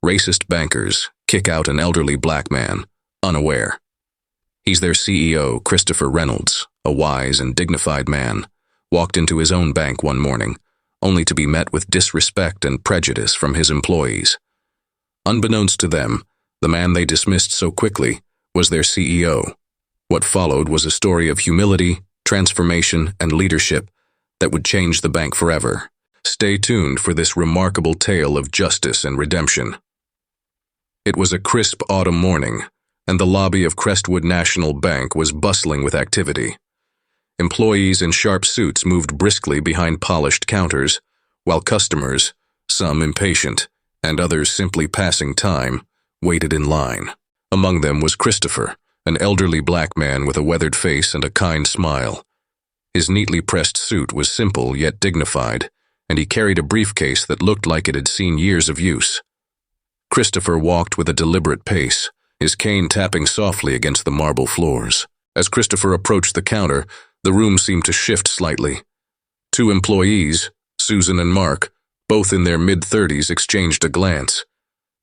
Racist bankers kick out an elderly black man, unaware. He's their CEO, Christopher Reynolds, a wise and dignified man, walked into his own bank one morning, only to be met with disrespect and prejudice from his employees. Unbeknownst to them, the man they dismissed so quickly was their CEO. What followed was a story of humility, transformation, and leadership that would change the bank forever. Stay tuned for this remarkable tale of justice and redemption. It was a crisp autumn morning, and the lobby of Crestwood National Bank was bustling with activity. Employees in sharp suits moved briskly behind polished counters, while customers, some impatient and others simply passing time, waited in line. Among them was Christopher, an elderly black man with a weathered face and a kind smile. His neatly pressed suit was simple yet dignified, and he carried a briefcase that looked like it had seen years of use. Christopher walked with a deliberate pace, his cane tapping softly against the marble floors. As Christopher approached the counter, the room seemed to shift slightly. Two employees, Susan and Mark, both in their mid-30s, exchanged a glance.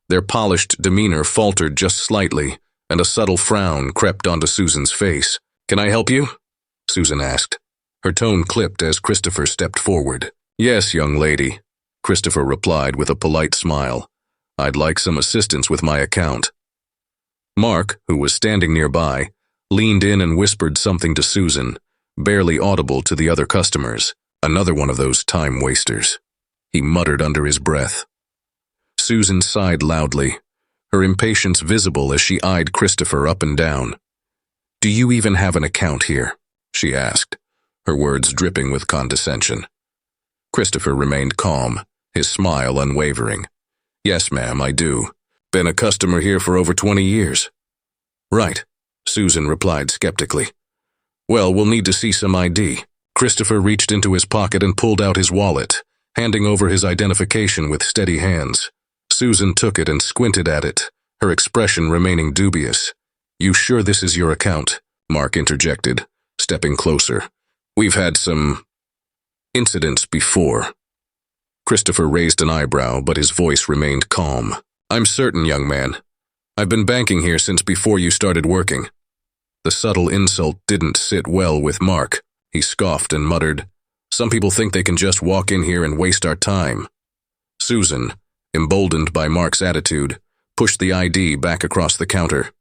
Their polished demeanor faltered just slightly, and a subtle frown crept onto Susan's face. "Can I help you?" Susan asked. Her tone clipped as Christopher stepped forward. "Yes, young lady," Christopher replied with a polite smile. "I'd like some assistance with my account." Mark, who was standing nearby, leaned in and whispered something to Susan, barely audible to the other customers. Another one of those time wasters, he muttered under his breath. Susan sighed loudly, her impatience visible as she eyed Christopher up and down. "Do you even have an account here?" she asked, her words dripping with condescension. Christopher remained calm, his smile unwavering. "Yes, ma'am, I do. Been a customer here for over 20 years. "Right," Susan replied skeptically. "Well, we'll need to see some ID." Christopher reached into his pocket and pulled out his wallet, handing over his identification with steady hands. Susan took it and squinted at it, her expression remaining dubious. "You sure this is your account?" Mark interjected, stepping closer. "We've had some incidents before." Christopher raised an eyebrow, but his voice remained calm. "I'm certain, young man. I've been banking here since before you started working." The subtle insult didn't sit well with Mark. He scoffed and muttered, "Some people think they can just walk in here and waste our time." Susan, emboldened by Mark's attitude, pushed the ID back across the counter.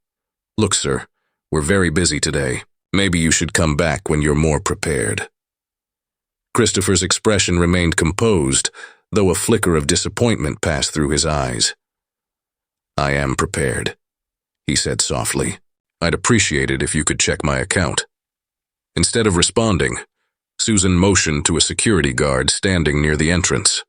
"Look, sir, we're very busy today. Maybe you should come back when you're more prepared." Christopher's expression remained composed, though a flicker of disappointment passed through his eyes. "I am prepared," he said softly. "I'd appreciate it if you could check my account." Instead of responding, Susan motioned to a security guard standing near the entrance.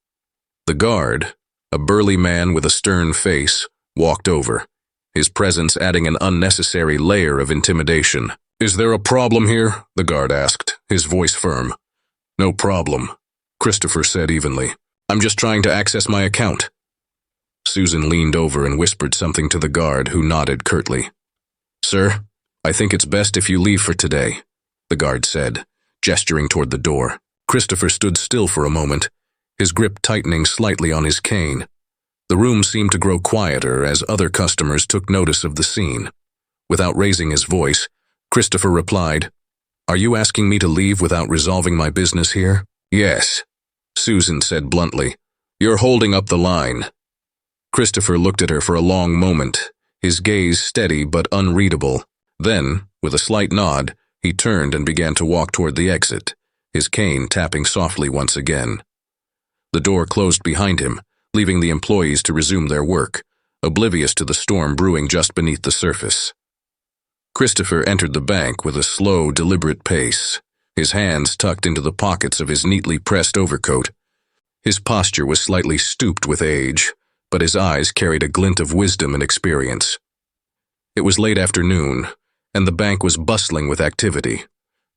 The guard, a burly man with a stern face, walked over, his presence adding an unnecessary layer of intimidation. "Is there a problem here?" the guard asked, his voice firm. "No problem," Christopher said evenly. "I'm just trying to access my account." Susan leaned over and whispered something to the guard, who nodded curtly. "Sir, I think it's best if you leave for today," the guard said, gesturing toward the door. Christopher stood still for a moment, his grip tightening slightly on his cane. The room seemed to grow quieter as other customers took notice of the scene. Without raising his voice, Christopher replied, "Are you asking me to leave without resolving my business here?" "Yes," Susan said bluntly. "You're holding up the line." Christopher looked at her for a long moment, his gaze steady but unreadable. Then, with a slight nod, he turned and began to walk toward the exit, his cane tapping softly once again. The door closed behind him, leaving the employees to resume their work, oblivious to the storm brewing just beneath the surface. Christopher entered the bank with a slow, deliberate pace, his hands tucked into the pockets of his neatly pressed overcoat. His posture was slightly stooped with age, but his eyes carried a glint of wisdom and experience. It was late afternoon, and the bank was bustling with activity.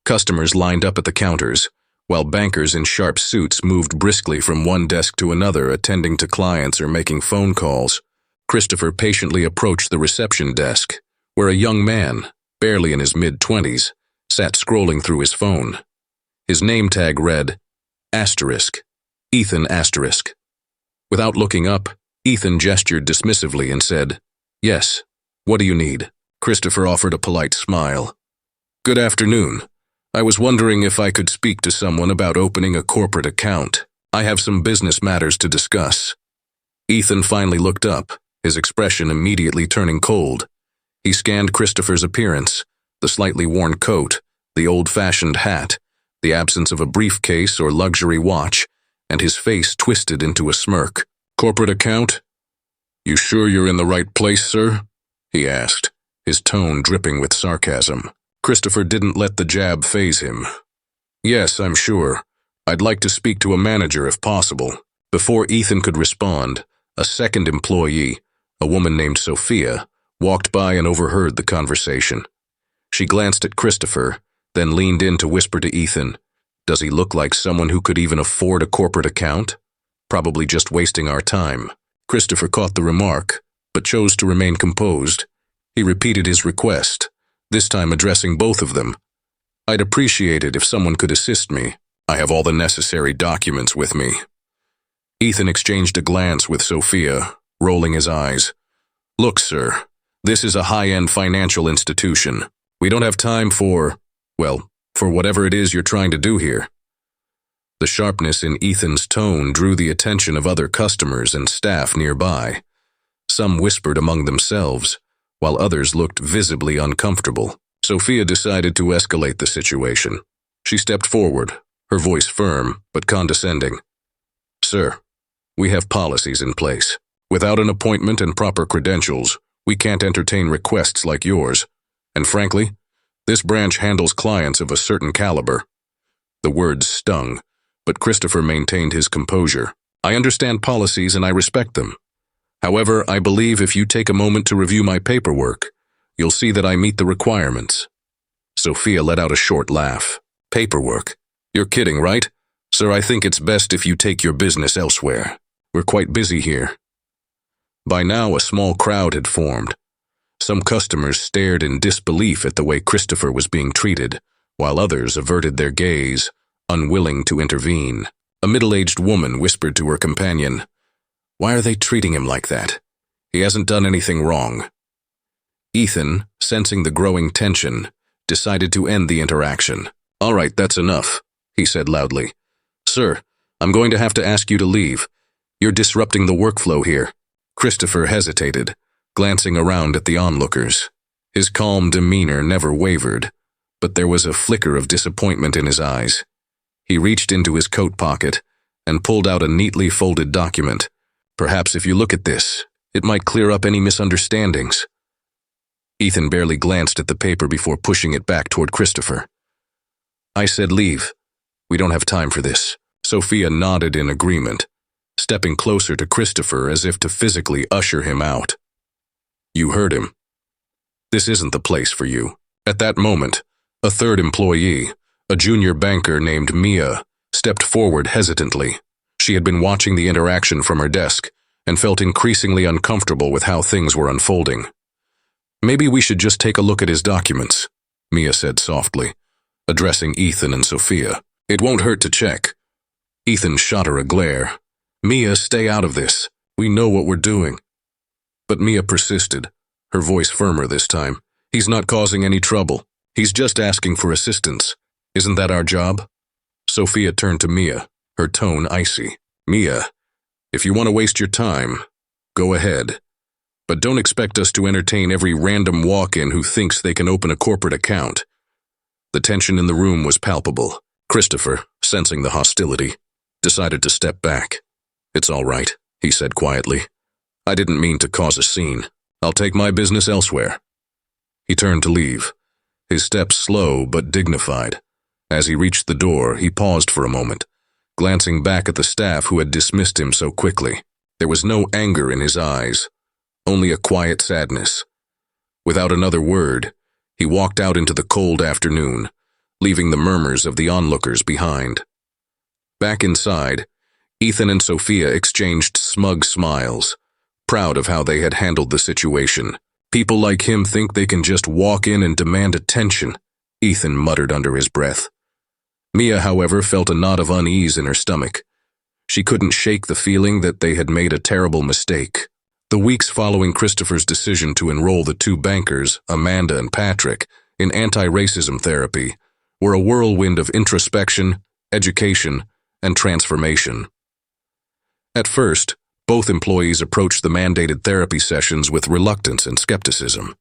Customers lined up at the counters, while bankers in sharp suits moved briskly from one desk to another, attending to clients or making phone calls. Christopher patiently approached the reception desk, where a young man, barely in his mid-20s, sat scrolling through his phone. His name tag read, **, Ethan **. Without looking up, Ethan gestured dismissively and said, "Yes, what do you need?" Christopher offered a polite smile. "Good afternoon. I was wondering if I could speak to someone about opening a corporate account. I have some business matters to discuss." Ethan finally looked up, his expression immediately turning cold. He scanned Christopher's appearance, the slightly worn coat, the old-fashioned hat, the absence of a briefcase or luxury watch, and his face twisted into a smirk. "Corporate account? You sure you're in the right place, sir?" he asked, his tone dripping with sarcasm. Christopher didn't let the jab faze him. "Yes, I'm sure. I'd like to speak to a manager if possible." Before Ethan could respond, a second employee, a woman named Sophia, walked by and overheard the conversation. She glanced at Christopher, then leaned in to whisper to Ethan, "Does he look like someone who could even afford a corporate account? Probably just wasting our time." Christopher caught the remark, but chose to remain composed. He repeated his request, this time addressing both of them. "I'd appreciate it if someone could assist me. I have all the necessary documents with me." Ethan exchanged a glance with Sophia, rolling his eyes. "Look, sir, this is a high-end financial institution. We don't have time for whatever it is you're trying to do here." The sharpness in Ethan's tone drew the attention of other customers and staff nearby. Some whispered among themselves, while others looked visibly uncomfortable. Sophia decided to escalate the situation. She stepped forward, her voice firm but condescending. "Sir, we have policies in place. Without an appointment and proper credentials, we can't entertain requests like yours. And frankly, this branch handles clients of a certain caliber." The words stung, but Christopher maintained his composure. "I understand policies and I respect them. However, I believe if you take a moment to review my paperwork, you'll see that I meet the requirements." Sophia let out a short laugh. "Paperwork? You're kidding, right? Sir, I think it's best if you take your business elsewhere. We're quite busy here." By now, a small crowd had formed. Some customers stared in disbelief at the way Christopher was being treated, while others averted their gaze, unwilling to intervene. A middle-aged woman whispered to her companion, "Why are they treating him like that? He hasn't done anything wrong." Ethan, sensing the growing tension, decided to end the interaction. "All right, that's enough," he said loudly. "Sir, I'm going to have to ask you to leave. You're disrupting the workflow here." Christopher hesitated, glancing around at the onlookers. His calm demeanor never wavered, but there was a flicker of disappointment in his eyes. He reached into his coat pocket and pulled out a neatly folded document. "Perhaps if you look at this, it might clear up any misunderstandings." Ethan barely glanced at the paper before pushing it back toward Christopher. "I said leave. We don't have time for this." Sophia nodded in agreement, stepping closer to Christopher as if to physically usher him out. "You heard him. This isn't the place for you." At that moment, a third employee, a junior banker named Mia, stepped forward hesitantly. She had been watching the interaction from her desk and felt increasingly uncomfortable with how things were unfolding. "Maybe we should just take a look at his documents," Mia said softly, addressing Ethan and Sophia. "It won't hurt to check." Ethan shot her a glare. "Mia, stay out of this. We know what we're doing." But Mia persisted, her voice firmer this time. "He's not causing any trouble. He's just asking for assistance. Isn't that our job?" Sophia turned to Mia, her tone icy. "Mia, if you want to waste your time, go ahead. But don't expect us to entertain every random walk-in who thinks they can open a corporate account." The tension in the room was palpable. Christopher, sensing the hostility, decided to step back. "It's all right," he said quietly. "I didn't mean to cause a scene. I'll take my business elsewhere." He turned to leave, his steps slow but dignified. As he reached the door, he paused for a moment, glancing back at the staff who had dismissed him so quickly. There was no anger in his eyes, only a quiet sadness. Without another word, he walked out into the cold afternoon, leaving the murmurs of the onlookers behind. Back inside, Ethan and Sophia exchanged smug smiles, proud of how they had handled the situation. "People like him think they can just walk in and demand attention," Ethan muttered under his breath. Mia, however, felt a knot of unease in her stomach. She couldn't shake the feeling that they had made a terrible mistake. The weeks following Christopher's decision to enroll the two bankers, Amanda and Patrick, in anti-racism therapy were a whirlwind of introspection, education, and transformation. At first, both employees approached the mandated therapy sessions with reluctance and skepticism.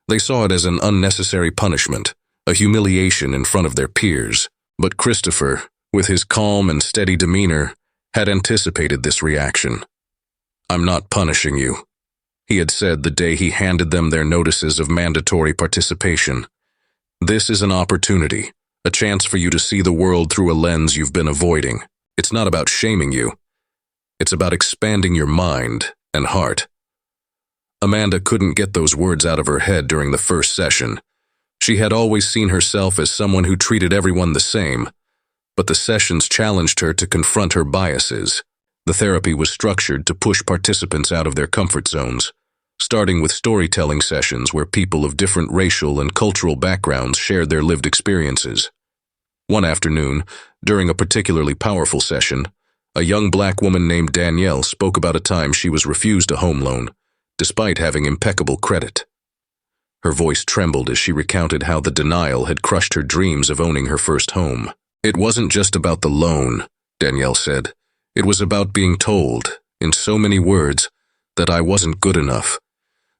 They saw it as an unnecessary punishment, a humiliation in front of their peers. But Christopher, with his calm and steady demeanor, had anticipated this reaction. "I'm not punishing you," he had said the day he handed them their notices of mandatory participation. "This is an opportunity, a chance for you to see the world through a lens you've been avoiding. It's not about shaming you. It's about expanding your mind and heart." Amanda couldn't get those words out of her head during the first session. She had always seen herself as someone who treated everyone the same, but the sessions challenged her to confront her biases. The therapy was structured to push participants out of their comfort zones, starting with storytelling sessions where people of different racial and cultural backgrounds shared their lived experiences. One afternoon, during a particularly powerful session, a young black woman named Danielle spoke about a time she was refused a home loan, despite having impeccable credit. Her voice trembled as she recounted how the denial had crushed her dreams of owning her first home. "It wasn't just about the loan," Danielle said. "It was about being told, in so many words, that I wasn't good enough,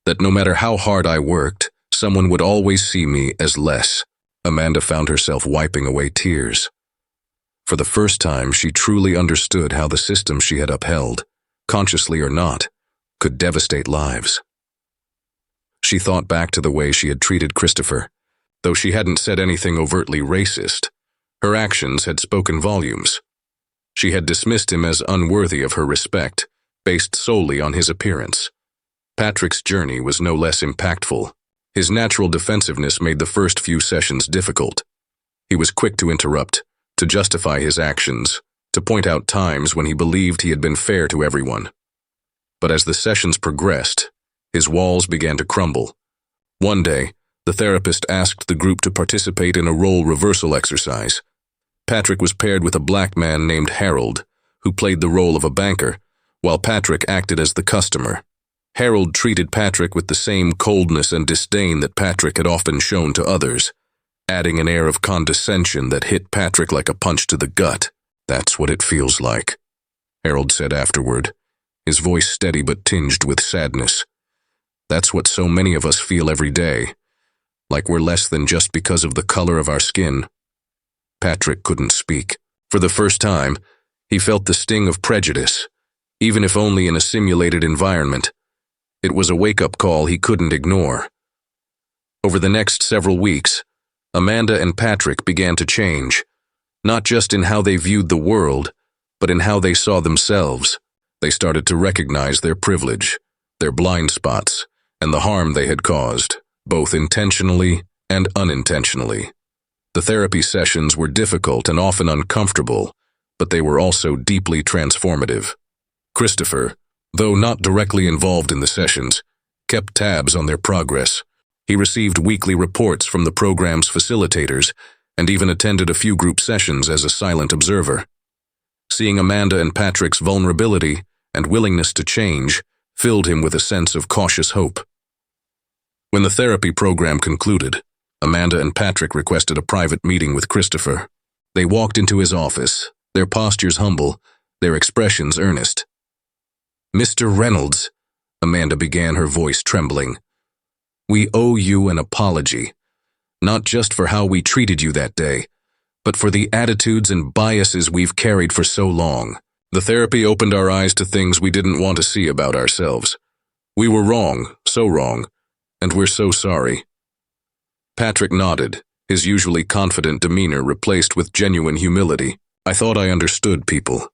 that no matter how hard I worked, someone would always see me as less." Amanda found herself wiping away tears. For the first time, she truly understood how the system she had upheld, consciously or not, could devastate lives. She thought back to the way she had treated Christopher. Though she hadn't said anything overtly racist, her actions had spoken volumes. She had dismissed him as unworthy of her respect, based solely on his appearance. Patrick's journey was no less impactful. His natural defensiveness made the first few sessions difficult. He was quick to interrupt, to justify his actions, to point out times when he believed he had been fair to everyone. But as the sessions progressed, his walls began to crumble. One day, the therapist asked the group to participate in a role reversal exercise. Patrick was paired with a black man named Harold, who played the role of a banker, while Patrick acted as the customer. Harold treated Patrick with the same coldness and disdain that Patrick had often shown to others, adding an air of condescension that hit Patrick like a punch to the gut. "That's what it feels like," Harold said afterward, his voice steady but tinged with sadness. "That's what so many of us feel every day, like we're less than just because of the color of our skin." Patrick couldn't speak. For the first time, he felt the sting of prejudice, even if only in a simulated environment. It was a wake-up call he couldn't ignore. Over the next several weeks, Amanda and Patrick began to change, not just in how they viewed the world, but in how they saw themselves. They started to recognize their privilege, their blind spots, and the harm they had caused, both intentionally and unintentionally. The therapy sessions were difficult and often uncomfortable, but they were also deeply transformative. Christopher, though not directly involved in the sessions, kept tabs on their progress. He received weekly reports from the program's facilitators and even attended a few group sessions as a silent observer. Seeing Amanda and Patrick's vulnerability and willingness to change filled him with a sense of cautious hope. When the therapy program concluded, Amanda and Patrick requested a private meeting with Christopher. They walked into his office, their postures humble, their expressions earnest. "Mr. Reynolds," Amanda began, her voice trembling, "we owe you an apology, not just for how we treated you that day, but for the attitudes and biases we've carried for so long. The therapy opened our eyes to things we didn't want to see about ourselves. We were wrong, so wrong, and we're so sorry." Patrick nodded, his usually confident demeanor replaced with genuine humility. "I thought I understood people,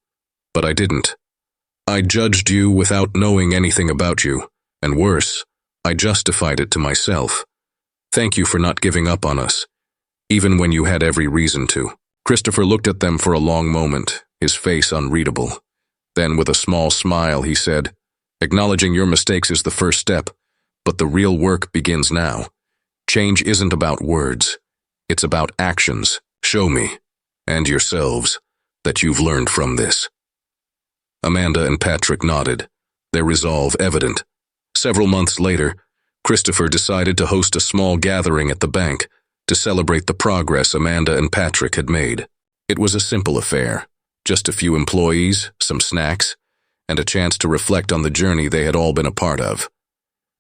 but I didn't. I judged you without knowing anything about you, and worse, I justified it to myself. Thank you for not giving up on us, even when you had every reason to." Christopher looked at them for a long moment, his face unreadable. Then, with a small smile, he said, "Acknowledging your mistakes is the first step, but the real work begins now. Change isn't about words. It's about actions. Show me, and yourselves, that you've learned from this." Amanda and Patrick nodded, their resolve evident. Several months later, Christopher decided to host a small gathering at the bank to celebrate the progress Amanda and Patrick had made. It was a simple affair, just a few employees, some snacks, and a chance to reflect on the journey they had all been a part of.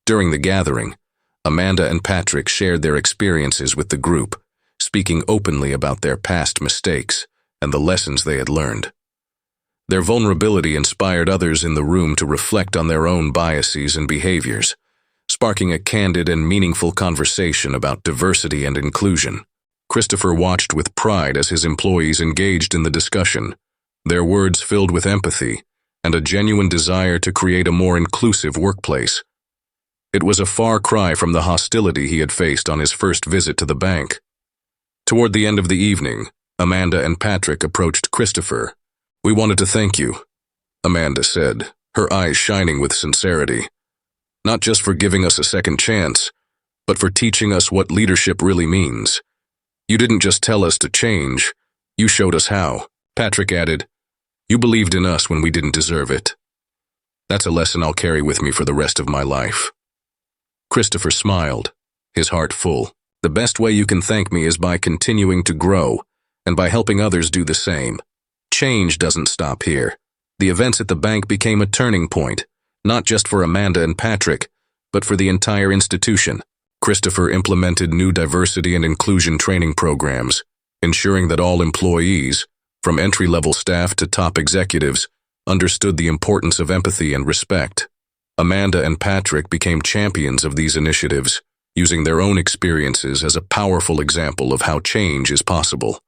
During the gathering, Amanda and Patrick shared their experiences with the group, speaking openly about their past mistakes and the lessons they had learned. Their vulnerability inspired others in the room to reflect on their own biases and behaviors, sparking a candid and meaningful conversation about diversity and inclusion. Christopher watched with pride as his employees engaged in the discussion, their words filled with empathy and a genuine desire to create a more inclusive workplace. It was a far cry from the hostility he had faced on his first visit to the bank. Toward the end of the evening, Amanda and Patrick approached Christopher. "We wanted to thank you," Amanda said, her eyes shining with sincerity. "Not just for giving us a second chance, but for teaching us what leadership really means. You didn't just tell us to change, you showed us how." Patrick added, "You believed in us when we didn't deserve it. That's a lesson I'll carry with me for the rest of my life." Christopher smiled, his heart full. "The best way you can thank me is by continuing to grow and by helping others do the same. Change doesn't stop here." The events at the bank became a turning point, not just for Amanda and Patrick, but for the entire institution. Christopher implemented new diversity and inclusion training programs, ensuring that all employees, from entry-level staff to top executives, understood the importance of empathy and respect. Amanda and Patrick became champions of these initiatives, using their own experiences as a powerful example of how change is possible.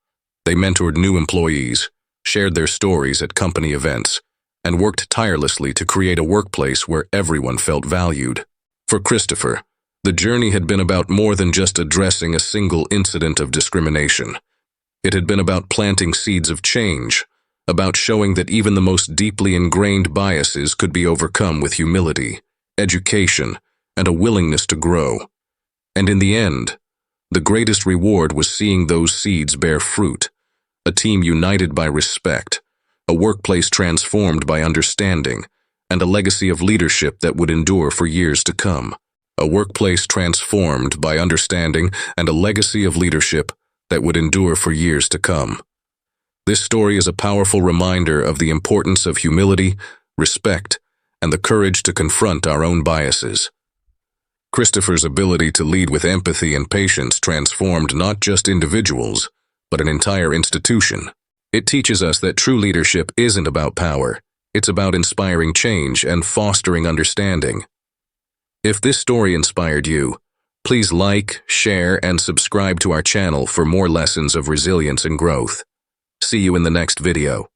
They mentored new employees, shared their stories at company events, and worked tirelessly to create a workplace where everyone felt valued. For Christopher, the journey had been about more than just addressing a single incident of discrimination. It had been about planting seeds of change, about showing that even the most deeply ingrained biases could be overcome with humility, education, and a willingness to grow. And in the end, the greatest reward was seeing those seeds bear fruit, a team united by respect, a workplace transformed by understanding, and a legacy of leadership that would endure for years to come. A workplace transformed by understanding and a legacy of leadership that would endure for years to come. This story is a powerful reminder of the importance of humility, respect, and the courage to confront our own biases. Christopher's ability to lead with empathy and patience transformed not just individuals, but an entire institution. It teaches us that true leadership isn't about power, it's about inspiring change and fostering understanding. If this story inspired you, please like, share, and subscribe to our channel for more lessons of resilience and growth. See you in the next video.